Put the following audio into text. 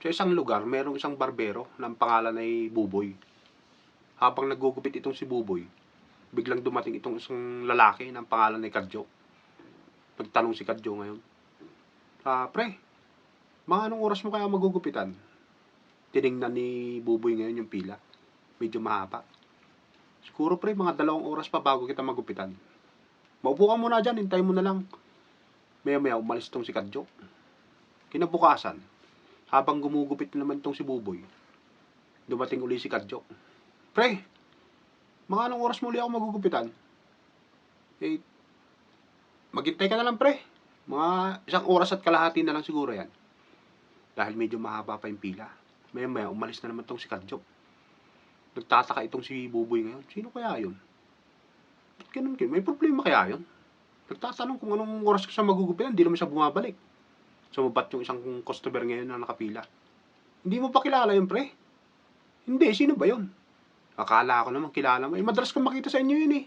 Sa isang lugar, merong isang barbero na ang pangalan ay Buboy. Habang naggugupit itong si Buboy, biglang dumating itong isang lalaki na ang pangalan ay Kadyo. Nagtanong si Kadyo ngayon, pre, mga anong oras mo kaya magugupitan? Tiningnan ni Buboy ngayon yung pila. Medyo mahaba. Siguro pre, mga 2 oras pa bago kita magupitan. Maupo ka muna dyan, hintayin mo na lang. Maya-maya, umalis tong si Kadyo. Kinabukasan, habang gumugupit naman tong si Buboy, dumating uli si Kadyo. Pre, mga anong oras mo uli ako magugupitan? Eh, maghintay ka na lang pre. Mga 1 oras at kalahati na lang siguro yan. Dahil medyo mahaba pa yung pila. Maya-maya, umalis na naman tong si Kadyo. Nagtataka itong si Buboy ngayon. Sino kaya yun? Ba't ganun kayo? May problema kaya yun? Nagtatanong kung anong oras ko siya magugupitan. Hindi naman siya bumabalik. Sumabat yung isang customer ngayon na nakapila. Hindi mo pa kilala yun, pre? Hindi, sino ba yun? Akala ko naman kilala mo. Eh, madalas kong makita sa inyo yun eh.